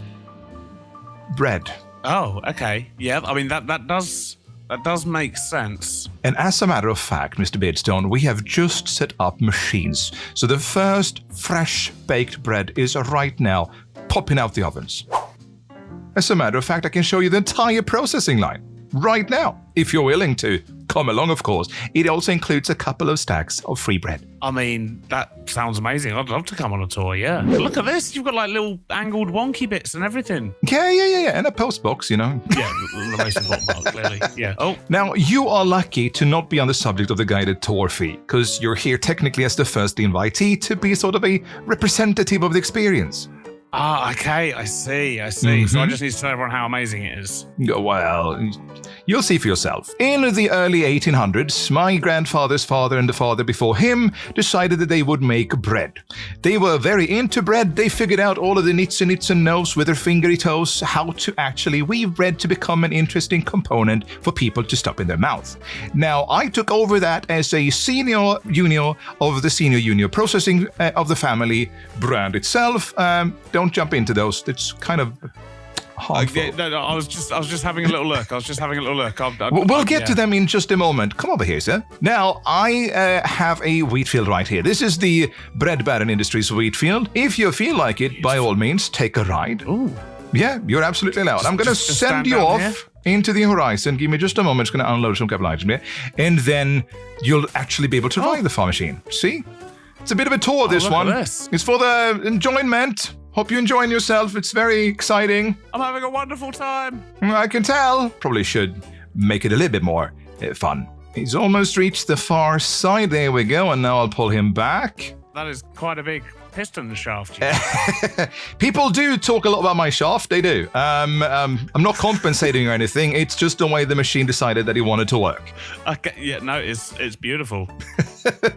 bread. Oh, okay. Yeah, I mean, that does make sense. And as a matter of fact, Mr. Beardstone, we have just set up machines. So the first fresh baked bread is right now popping out the ovens. As a matter of fact, I can show you the entire processing line right now, if you're willing to come along, of course. It also includes a couple of stacks of free bread. I mean, that sounds amazing. I'd love to come on a tour, yeah. Look at this. You've got like little angled wonky bits and everything. Yeah. And a post box, you know. Yeah, the most important part, clearly. Yeah. Oh. Now, you are lucky to not be on the subject of the guided tour fee, because you're here technically as the first invitee to be sort of a representative of the experience. Ah, okay. I see. So I just need to tell everyone how amazing it is. Well, you'll see for yourself. In the early 1800s, my grandfather's father and the father before him decided that they would make bread. They were very into bread. They figured out all of the nits and noes with their fingery toes, how to actually weave bread to become an interesting component for people to stuff in their mouth. Now, I took over that as a senior junior of the senior junior processing of the family brand itself. Don't jump into those. It's kind of harmful. No, I was just having a little look. We'll get to them in just a moment. Come over here, sir. Now, I have a wheat field right here. This is the Bread Baron Industries wheat field. If you feel like it, by all means, take a ride. Ooh. Yeah, you're absolutely allowed. I'm going to send you off into the horizon. Give me just a moment. It's going to unload some couple items here. And then you'll actually be able to ride the farm machine. See? It's a bit of a tour, this one. It's for the enjoyment. Hope you're enjoying yourself. It's very exciting. I'm having a wonderful time. I can tell. Probably should make it a little bit more fun. He's almost reached the far side. There we go. And now I'll pull him back. That is quite a big piston shaft. People do talk a lot about my shaft. They do. I'm not compensating or anything. It's just the way the machine decided that he wanted to work. Okay. Yeah. No. It's beautiful.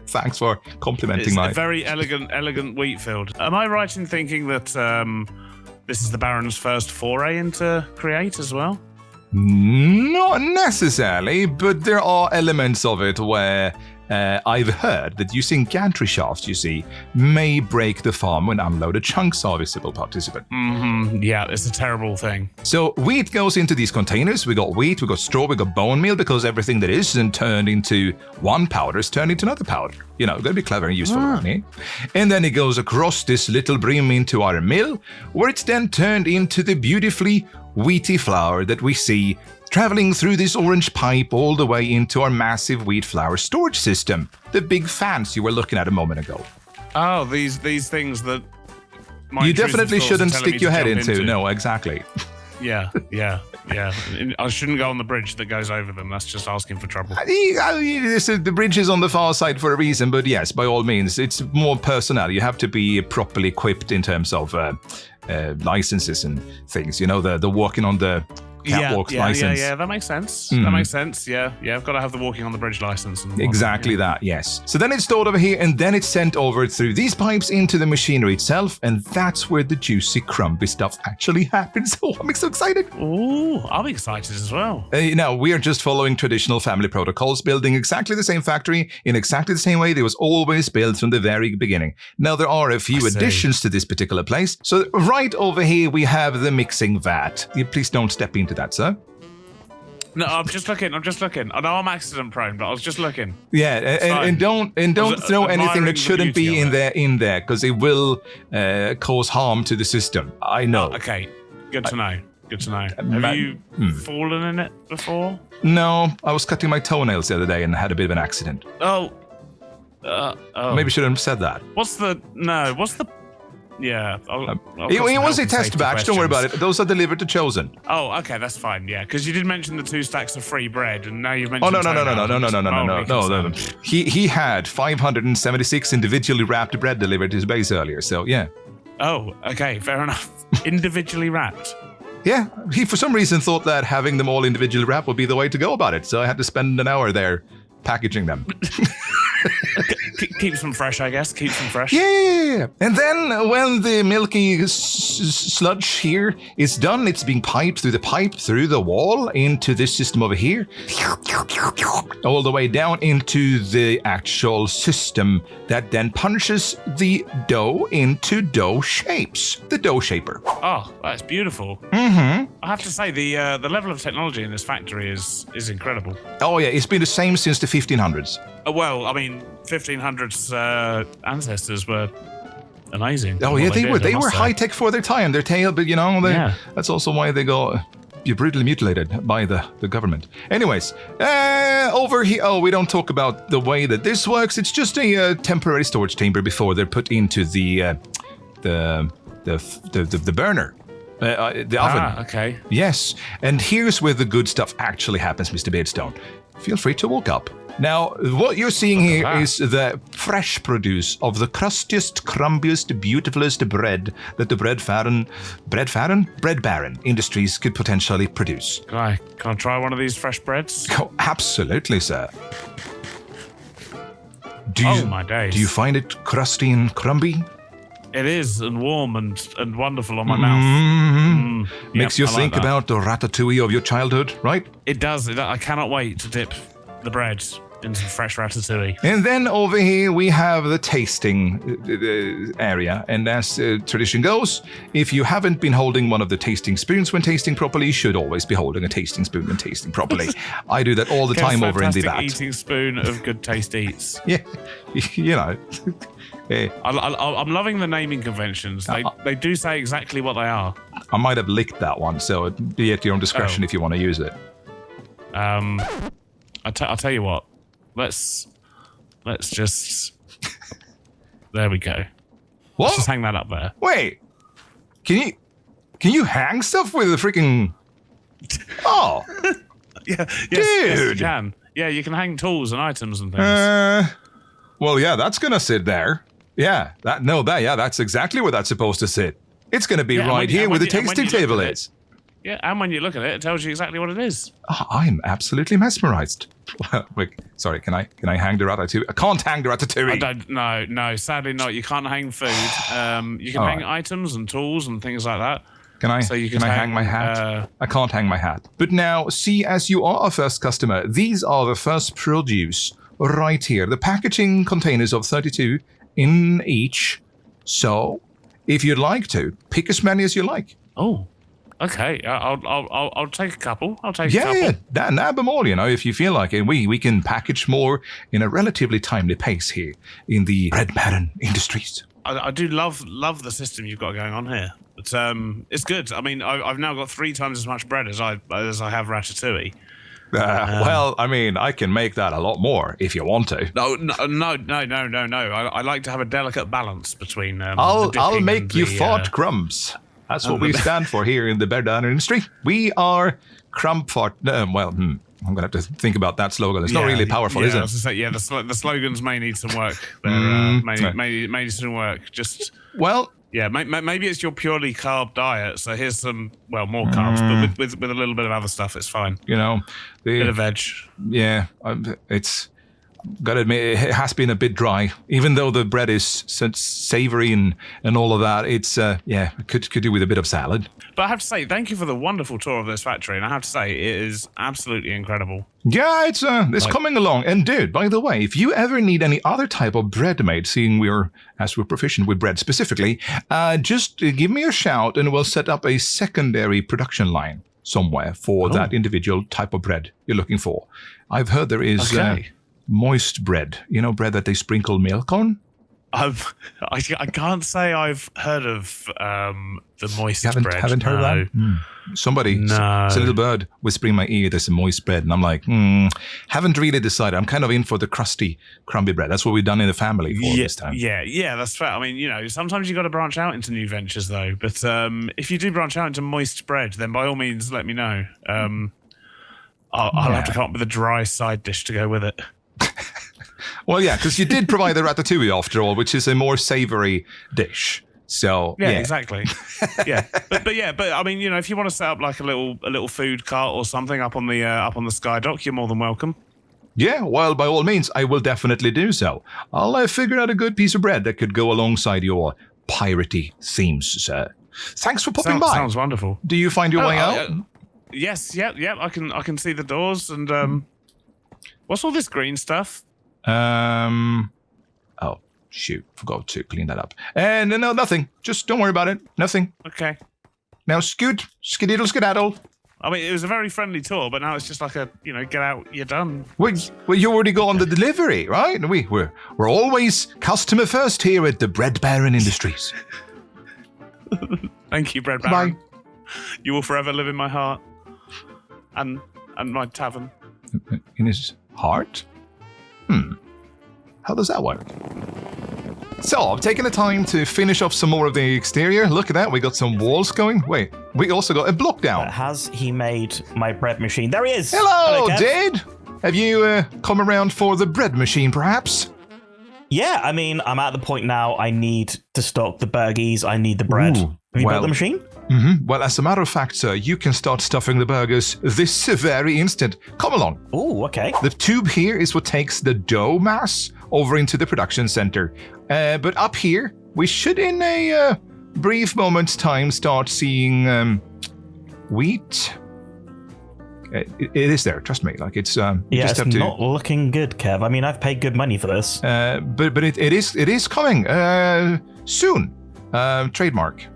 Thanks for complimenting It's my. a very elegant wheat field. Am I right in thinking that this is the Baron's first foray into Create as well? Not necessarily, but there are elements of it where I've heard that using gantry shafts, you see, may break the farm when unloaded chunks are visible participant. Yeah, it's a terrible thing. So wheat goes into these containers. We got wheat, we got straw, we got bone meal, because everything that isn't turned into one powder is turned into another powder. You know, gotta be clever and useful, eh? And then it goes across this little brim into our mill, where it's then turned into the beautifully wheaty flour that we see traveling through this orange pipe all the way into our massive wheat flour storage system. The big fans you were looking at a moment ago. Oh, these things that you definitely shouldn't stick your head into. No, exactly. Yeah. I shouldn't go on the bridge that goes over them. That's just asking for trouble. The bridge is on the far side for a reason, but yes, by all means, it's more personnel. You have to be properly equipped in terms of licenses and things. You know, the walking on the catwalk license. Yeah, that makes sense. That makes sense. Yeah, I've got to have the walking on the bridge license. And exactly that, yes. So then it's stored over here, and then it's sent over through these pipes into the machinery itself, and that's where the juicy, crumbly stuff actually happens. Oh, I'm so excited. Ooh, I'm excited as well. Now, we are just following traditional family protocols, building exactly the same factory in exactly the same way it was always built from the very beginning. Now, there are a few additions to this particular place. So right over here, we have the mixing vat. Please don't step into that, sir. No, I'm just looking. I know I'm accident prone, but I was just looking. Yeah, and don't throw anything that shouldn't be in there, because it will cause harm to the system. I know. Oh, okay, good to know. Have you fallen in it before? No, I was cutting my toenails the other day and had a bit of an accident. Oh. Maybe shouldn't have said that. Yeah. It was a test batch. Don't worry about it. Those are delivered to Chosen. Oh, okay, that's fine. Yeah, because you did mention the 2 stacks of free bread, and now you've mentioned. Oh no. He had 576 individually wrapped bread delivered to his base earlier. So yeah. Oh, okay, fair enough. Individually wrapped. Yeah, he for some reason thought that having them all individually wrapped would be the way to go about it. So I had to spend an hour there packaging them. Keeps them fresh, I guess. Yeah. And then when the milky sludge here is done, it's being piped through the pipe, through the wall, into this system over here, all the way down into the actual system that then punches the dough into dough shapes. The dough shaper. Oh, that's beautiful. Mm-hmm. I have to say, the level of technology in this factory is incredible. Oh yeah, it's been the same since the 1500s. Well, I mean, 1500s ancestors were amazing. Oh yeah, they were. They were high tech for their time. Their tail, but you know, that's also why they got brutally mutilated by the government. Anyways, over here. Oh, we don't talk about the way that this works. It's just a temporary storage chamber before they're put into the burner. The oven. Okay. Yes, and here's where the good stuff actually happens, Mr. Beardstone. Feel free to walk up. Now, what you're seeing here that. is the fresh produce of the crustiest, crumbiest, beautifulest bread that the Bread Baron Industries could potentially produce. Can I try one of these fresh breads? Oh, absolutely, sir. My days. Do you find it crusty and crumby? It is, and warm and wonderful on my mouth. Makes you I like think that. about the ratatouille of your childhood, right? It does. I cannot wait to dip the bread into fresh ratatouille. And then over here we have the tasting area. And as tradition goes, if you haven't been holding one of the tasting spoons when tasting properly, you should always be holding a tasting spoon when tasting properly. I do that all the time over in the vat. Eating spoon of good taste eats. Yeah, you know. I'm loving the naming conventions. They do say exactly what they are. I might have licked that one, so it'd be at your own discretion if you want to use it. I'll tell you what. Let's just. There we go. What? Let's just hang that up there. Wait, can you hang stuff with a freaking? Oh, Yeah, Dude. yes, you can. Yeah, you can hang tools and items and things. Well, yeah, that's gonna sit there. Yeah, that's exactly where that's supposed to sit. It's gonna be Yeah, and right when- here and where the when you- and when tasting you look table at it- is. Yeah, and when you look at it, it tells you exactly what it is. Oh, I'm absolutely mesmerized. Wait, sorry, can I hang the ratatouille? I can't hang the I ratatouille. don't. No, sadly not. You can't hang food. You can All hang right. items and tools and things like that. Can I? So you can can I hang, hang my hat? I can't hang my hat. But now, see, as you are a first customer, these are the first produce right here. The packaging containers of 32 in each. So, if you'd like to, pick as many as you like. Oh, okay. I'll take a couple. I'll take a couple. Yeah, nab them all, you know, if you feel like it. We can package more in a relatively timely pace here in the Bread Baron Industries. I do love the system you've got going on here. But it's good. I mean, I've now got 3 times as much bread as I have ratatouille. Well, I mean, I can make that a lot more if you want to. No. I like to have a delicate balance between. I'll dipping make and you the, fart crumbs. That's what we stand for here in the Bread Baron Industry. We are crumb fart. I'm gonna have to think about that slogan. It's not really powerful, is I it? was gonna say, the slogans may need some work. There, may need some work. Just Well, yeah, maybe it's your purely carb diet. So here's some more carbs, but with a little bit of other stuff, it's fine. you know, Bit of veg. yeah, it's gotta admit it has been a bit dry. Even though the bread is savory and all of that, it's could do with a bit of salad. But I have to say, thank you for the wonderful tour of this factory, and I have to say, it is absolutely incredible. Yeah, it's coming along. And dude, by the way, if you ever need any other type of bread made, seeing we're proficient with bread specifically, just give me a shout and we'll set up a secondary production line somewhere for that individual type of bread you're looking for. I've heard there is moist bread. You know, bread that they sprinkle milk on? I can't say I've heard of the moist bread. Haven't heard of that? Somebody, it's a little bird whispering in my ear, there's some moist bread. And I'm like, haven't really decided. I'm kind of in for the crusty, crumby bread. That's what we've done in the family for this time. Yeah, that's fair. I mean, you know, sometimes you got to branch out into new ventures, though. But if you do branch out into moist bread, then by all means, let me know. I'll have to come up with a dry side dish to go with it. Well, yeah, because you did provide the ratatouille after all, which is a more savory dish. So yeah, exactly. Yeah, but I mean, you know, if you want to set up like a little food cart or something up on the sky dock, you're more than welcome. Yeah, well, by all means, I will definitely do so. I'll figure out a good piece of bread that could go alongside your piratey themes, sir. Thanks for popping by. Sounds wonderful. Do you find your way out? Yes, yeah. I can see the doors and what's all this green stuff? Oh, shoot. Forgot to clean that up. And no, nothing. Just don't worry about it. Nothing. Okay. Now skedaddle, skedaddle. I mean, it was a very friendly tour, but now it's just like get out, you're done. Well, you already got on the delivery, right? We're always customer first here at the Bread Baron Industries. Thank you, Bread Bye. Baron. You will forever live in my heart and my tavern. In his heart? How does that work? So, I've taken the time to finish off some more of the exterior. Look at that, we got some walls going. Wait, we also got a block down. Has he made my bread machine? There he is! Hello, Kev. Dad! have you come around for the bread machine, perhaps? Yeah, I mean, I'm at the point now I need to stock the burgies. I need the bread. Ooh, Have you built the machine? Well, as a matter of fact, sir, you can start stuffing the burgers this very instant. Come along. Oh, okay. The tube here is what takes the dough mass over into the production center. But up here, we should in a brief moment's time start seeing wheat. It is there, trust me. Like it's you just have it's to. not looking good, Kev. I mean, I've paid good money for this. But it is coming soon. Trademark.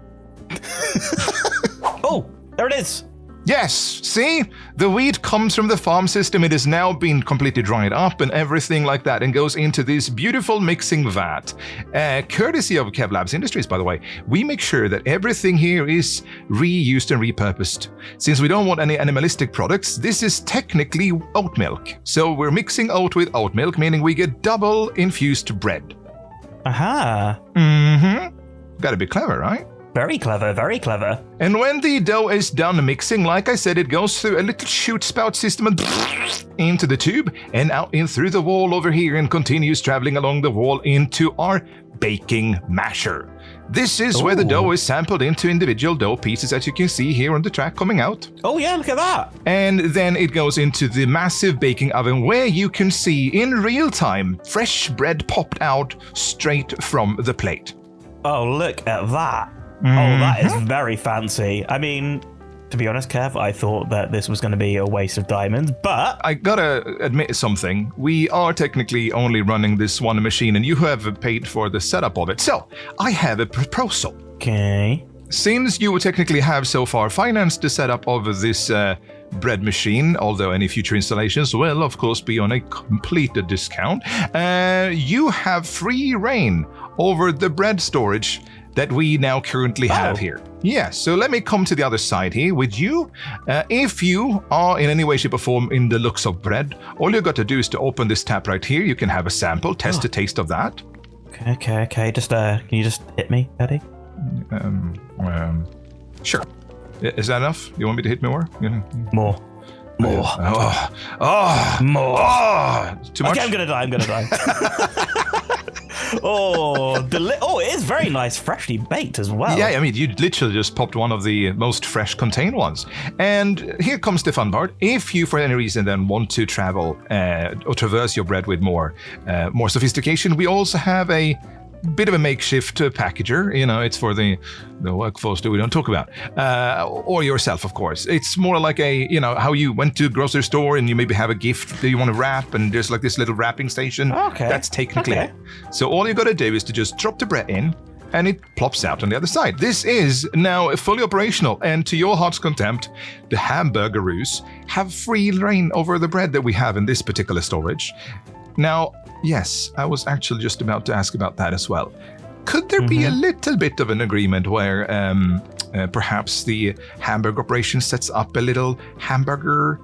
Oh, there it is. Yes, see? The wheat comes from the farm system. It has now been completely dried up and everything like that and goes into this beautiful mixing vat. Courtesy of Kev Labs Industries, by the way, we make sure that everything here is reused and repurposed. Since we don't want any animalistic products, this is technically oat milk. So we're mixing oat with oat milk, meaning we get double infused bread. Aha. Gotta be clever, right? Very clever, very clever. And when the dough is done mixing, like I said, it goes through a little chute spout system and into the tube and out in through the wall over here and continues traveling along the wall into our baking masher. This is where the dough is sampled into individual dough pieces, as you can see here on the track coming out. Oh yeah, look at that. And then it goes into the massive baking oven where you can see in real time fresh bread popped out straight from the plate. Oh, look at that. Oh, that is very fancy. I mean, to be honest, Kev, I thought that this was going to be a waste of diamonds, but... I gotta admit something. We are technically only running this one machine, and you have paid for the setup of it. So, I have a proposal. Okay. Since you technically have so far financed the setup of this bread machine, although any future installations will, of course, be on a complete discount, you have free reign over the bread storage that we now currently have here. Yeah, so let me come to the other side here with you. If you are in any way, shape or form in the looks of bread, all you got to do is to open this tap right here. You can have a sample, test the taste of that. Okay. Just, can you just hit me, Eddie? Sure. Is that enough? You want me to hit me more? More. More. Too much? Okay, I'm gonna die. It is very nice, freshly baked as well. Yeah, I mean, you literally just popped one of the most fresh contained ones. And here comes the fun part. If you, for any reason, then want to travel or traverse your bread with more sophistication, we also have a bit of a makeshift packager. You know, it's for the workforce that we don't talk about, or yourself, of course. It's more like how you went to a grocery store and you maybe have a gift that you want to wrap, and there's like this little wrapping station. Okay, that's technically it. So all you got to do is to just drop the bread in, and it plops out on the other side. This is now fully operational, and to your heart's contempt, the hamburgeroos have free reign over the bread that we have in this particular storage. Now, yes, I was actually just about to ask about that as well. Could there be a little bit of an agreement where perhaps the hamburger operation sets up a little hamburger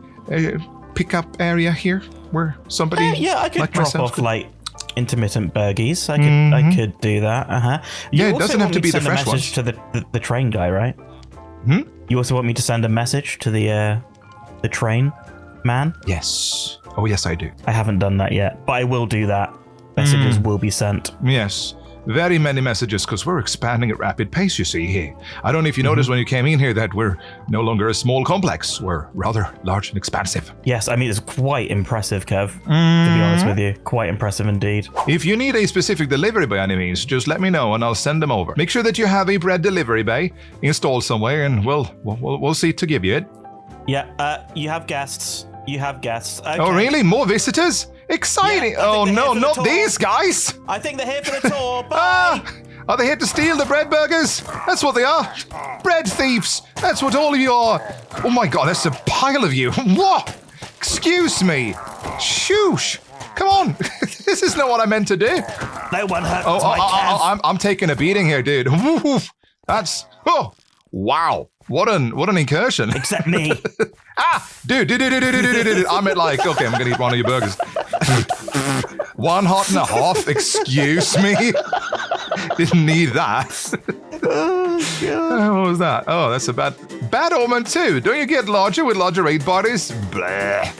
pickup area here where somebody I could like drop myself off like intermittent burgies. I could do that. Yeah, it doesn't have to be the fresh ones. You also want me to send a message to the train guy, right? You also want me to send a message to the train man? Yes. Oh, yes, I do. I haven't done that yet, but I will do that. Messages will be sent. Yes. Very many messages, because we're expanding at rapid pace, you see here. I don't know if you noticed when you came in here that we're no longer a small complex. We're rather large and expansive. Yes, I mean, it's quite impressive, Kev, to be honest with you. Quite impressive indeed. If you need a specific delivery by any means, just let me know and I'll send them over. Make sure that you have a bread delivery bay installed somewhere, and we'll see to give you it. Yeah, you have guests. Okay. Oh, really? More visitors? Exciting. Yeah, oh, no, not tour. these guys. I think they're here for the tour. Bye. Are they here to steal the bread burgers? That's what they are. Bread thieves. That's what all of you are. Oh, my God, that's a pile of you. What? Excuse me. Shoosh. Come on. This is not what I meant to do. No one hurt my Kev. I'm taking a beating here, dude. That's... Oh, wow. What an incursion. Except me. Dude. I meant like, okay, I'm going to eat one of your burgers. 1 hot and a half, excuse me. Didn't need that. What was that? Oh, that's a bad omen too. Don't you get larger with larger raid bodies? Bleh.